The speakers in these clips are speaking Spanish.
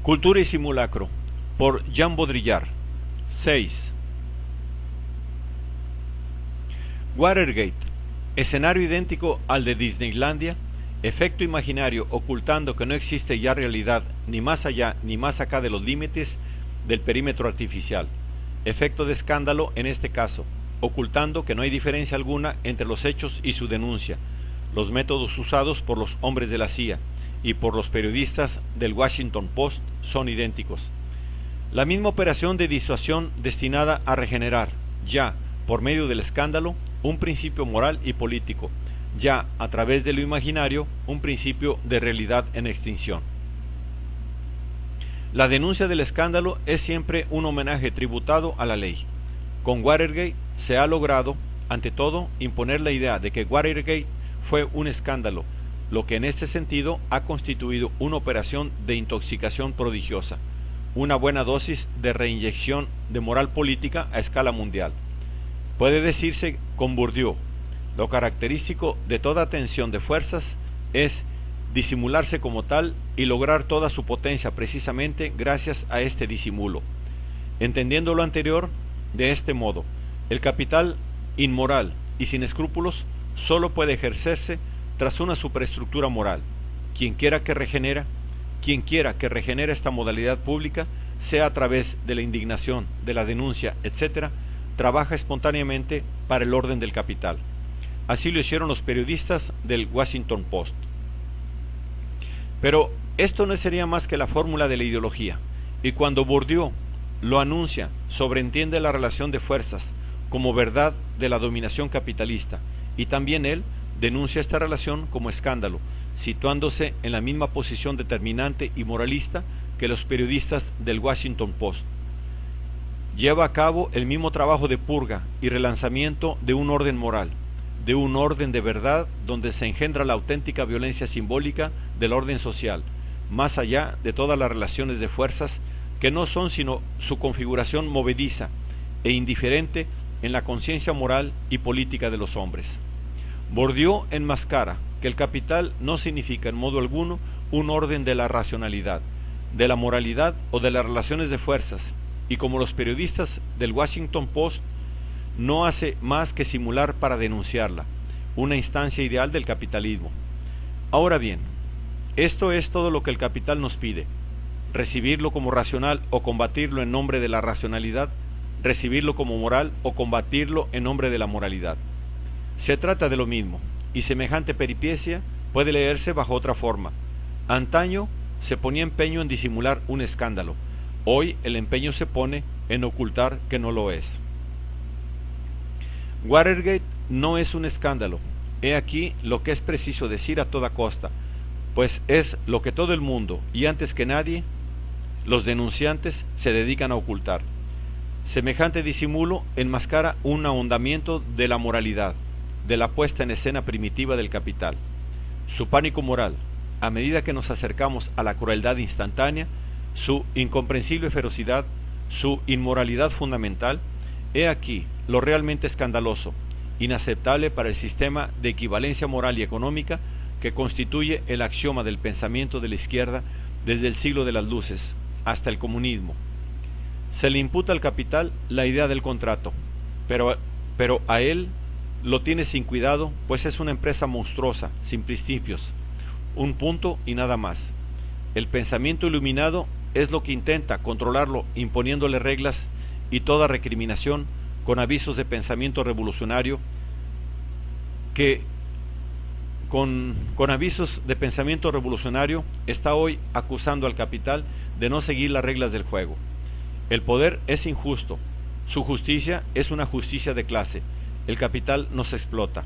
Cultura y simulacro, por Jean Baudrillard. 6. Watergate, escenario idéntico al de Disneylandia, efecto imaginario ocultando que no existe ya realidad ni más allá ni más acá de los límites del perímetro artificial. Efecto de escándalo en este caso, ocultando que no hay diferencia alguna entre los hechos y su denuncia. Los métodos usados por los hombres de la CIA y por los periodistas del Washington Post son idénticos. La misma operación de disuasión destinada a regenerar, ya por medio del escándalo, un principio moral y político, ya a través de lo imaginario, un principio de realidad en extinción. La denuncia del escándalo es siempre un homenaje tributado a la ley. Con Watergate se ha logrado, ante todo, imponer la idea de que Watergate fue un escándalo, lo que en este sentido ha constituido una operación de intoxicación prodigiosa, una buena dosis de reinyección de moral política a escala mundial. Puede decirse con Bourdieu, lo característico de toda tensión de fuerzas es disimularse como tal y lograr toda su potencia precisamente gracias a este disimulo. Entendiendo lo anterior, de este modo, el capital inmoral y sin escrúpulos solo puede ejercerse tras una superestructura moral. Quien quiera que regenere esta modalidad pública, sea a través de la indignación, de la denuncia, etc., trabaja espontáneamente para el orden del capital. Así lo hicieron los periodistas del Washington Post. Pero esto no sería más que la fórmula de la ideología, y cuando Bourdieu lo anuncia, sobreentiende la relación de fuerzas como verdad de la dominación capitalista, y también él denuncia esta relación como escándalo, situándose en la misma posición determinante y moralista que los periodistas del Washington Post. Lleva a cabo el mismo trabajo de purga y relanzamiento de un orden moral, de un orden de verdad donde se engendra la auténtica violencia simbólica del orden social, más allá de todas las relaciones de fuerzas que no son sino su configuración movediza e indiferente en la conciencia moral y política de los hombres. Bourdieu enmascara que el capital no significa en modo alguno un orden de la racionalidad, de la moralidad o de las relaciones de fuerzas, y como los periodistas del Washington Post, no hace más que simular para denunciarla, una instancia ideal del capitalismo. Ahora bien, esto es todo lo que el capital nos pide: recibirlo como racional o combatirlo en nombre de la racionalidad, recibirlo como moral o combatirlo en nombre de la moralidad. Se trata de lo mismo, y semejante peripecia puede leerse bajo otra forma. Antaño se ponía empeño en disimular un escándalo, hoy el empeño se pone en ocultar que no lo es. Watergate no es un escándalo, he aquí lo que es preciso decir a toda costa, pues es lo que todo el mundo, y antes que nadie, los denunciantes se dedican a ocultar. Semejante disimulo enmascara un ahondamiento de la moralidad, de la puesta en escena primitiva del capital. Su pánico moral, a medida que nos acercamos a la crueldad instantánea, su incomprensible ferocidad, su inmoralidad fundamental, he aquí lo realmente escandaloso, inaceptable para el sistema de equivalencia moral y económica que constituye el axioma del pensamiento de la izquierda desde el siglo de las luces hasta el comunismo. Se le imputa al capital la idea del contrato, pero a él lo tiene sin cuidado, pues es una empresa monstruosa, sin principios, un punto y nada más. El pensamiento iluminado es lo que intenta controlarlo imponiéndole reglas y toda recriminación con avisos de pensamiento revolucionario que con avisos de pensamiento revolucionario está hoy acusando al capital de no seguir las reglas del juego. El poder es injusto, su justicia es una justicia de clase, el capital nos explota,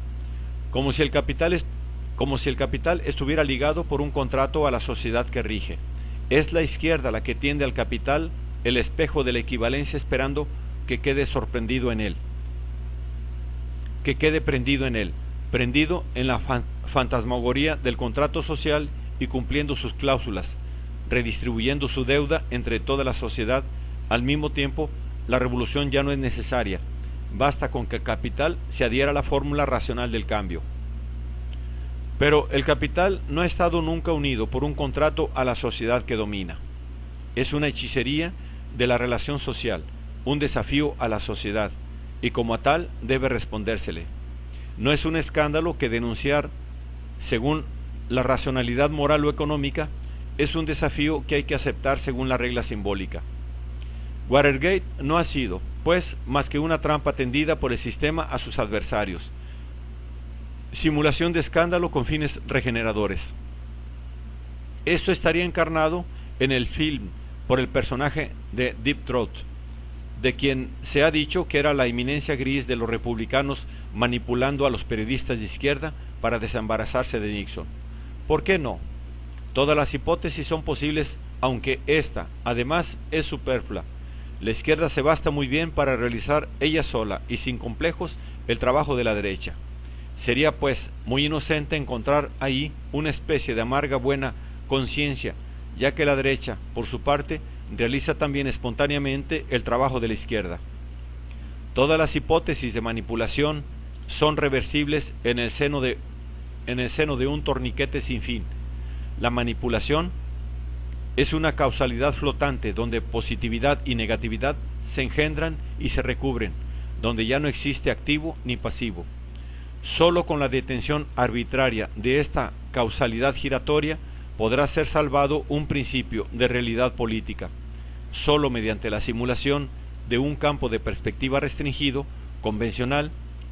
como si el capital estuviera ligado por un contrato a la sociedad que rige. Es la izquierda la que tiende al capital el espejo de la equivalencia esperando que quede sorprendido en él, que quede prendido en la fantasmagoría del contrato social y cumpliendo sus cláusulas, redistribuyendo su deuda entre toda la sociedad. Al mismo tiempo, la revolución ya no es necesaria, basta con que el capital se adhiera a la fórmula racional del cambio. Pero el capital no ha estado nunca unido por un contrato a la sociedad que domina. es una hechicería de la relación social, un desafío a la sociedad, y como a tal debe respondérsele. No es un escándalo que denunciar, según la racionalidad moral o económica, es un desafío que hay que aceptar según la regla simbólica. Watergate no ha sido, pues, más que una trampa tendida por el sistema a sus adversarios. Simulación de escándalo con fines regeneradores. Esto estaría encarnado en el film por el personaje de Deep Throat, de quien se ha dicho que era la eminencia gris de los republicanos manipulando a los periodistas de izquierda para desembarazarse de Nixon. ¿Por qué no? Todas las hipótesis son posibles, aunque esta, además, es superflua. La izquierda se basta muy bien para realizar ella sola y sin complejos el trabajo de la derecha. Sería, pues, muy inocente encontrar ahí una especie de amarga buena conciencia, ya que la derecha, por su parte, realiza también espontáneamente el trabajo de la izquierda. Todas las hipótesis de manipulación son reversibles en el seno de un torniquete sin fin. La manipulación es una causalidad flotante donde positividad y negatividad se engendran y se recubren, donde ya no existe activo ni pasivo. Solo con la detención arbitraria de esta causalidad giratoria podrá ser salvado un principio de realidad política. Solo mediante la simulación de un campo de perspectiva restringido, convencional,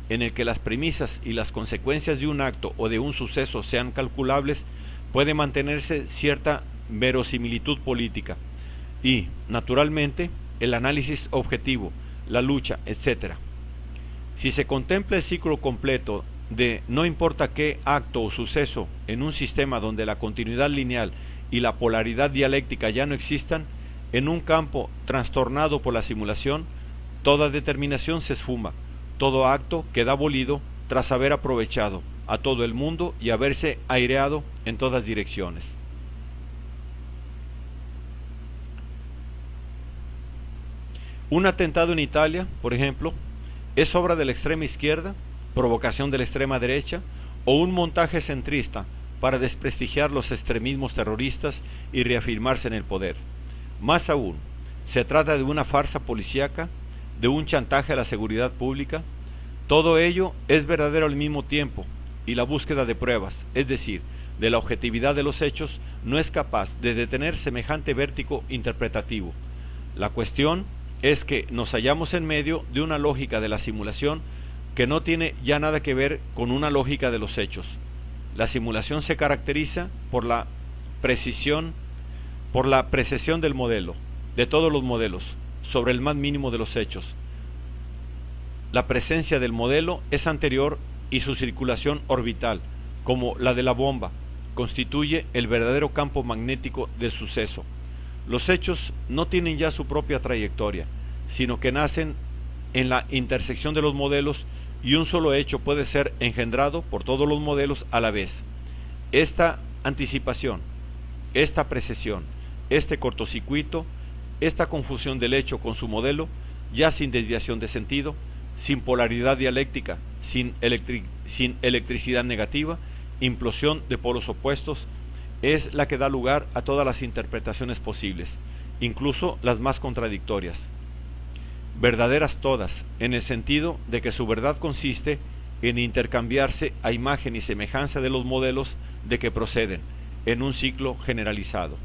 en el que las premisas y las consecuencias de un acto o de un suceso sean calculables, puede mantenerse cierta verosimilitud política y, naturalmente, el análisis objetivo, la lucha, etc. Si se contempla el ciclo completo de no importa qué acto o suceso en un sistema donde la continuidad lineal y la polaridad dialéctica ya no existan, en un campo trastornado por la simulación, toda determinación se esfuma, todo acto queda abolido tras haber aprovechado a todo el mundo y haberse aireado en todas direcciones. Un atentado en Italia, por ejemplo, es obra de la extrema izquierda, provocación de la extrema derecha o un montaje centrista para desprestigiar los extremismos terroristas y reafirmarse en el poder. Más aún, se trata de una farsa policíaca, de un chantaje a la seguridad pública. Todo ello es verdadero al mismo tiempo, y la búsqueda de pruebas, es decir, de la objetividad de los hechos, no es capaz de detener semejante vértigo interpretativo. La cuestión es que nos hallamos en medio de una lógica de la simulación que no tiene ya nada que ver con una lógica de los hechos. La simulación se caracteriza por la precesión del modelo, de todos los modelos, sobre el más mínimo de los hechos. La presencia del modelo es anterior y su circulación orbital, como la de la bomba, constituye el verdadero campo magnético del suceso. Los hechos no tienen ya su propia trayectoria, sino que nacen en la intersección de los modelos y un solo hecho puede ser engendrado por todos los modelos a la vez. Esta anticipación, esta precesión, este cortocircuito, esta confusión del hecho con su modelo, ya sin desviación de sentido, sin polaridad dialéctica, sin electricidad negativa, implosión de polos opuestos, es la que da lugar a todas las interpretaciones posibles, incluso las más contradictorias. Verdaderas todas, en el sentido de que su verdad consiste en intercambiarse a imagen y semejanza de los modelos de que proceden, en un ciclo generalizado.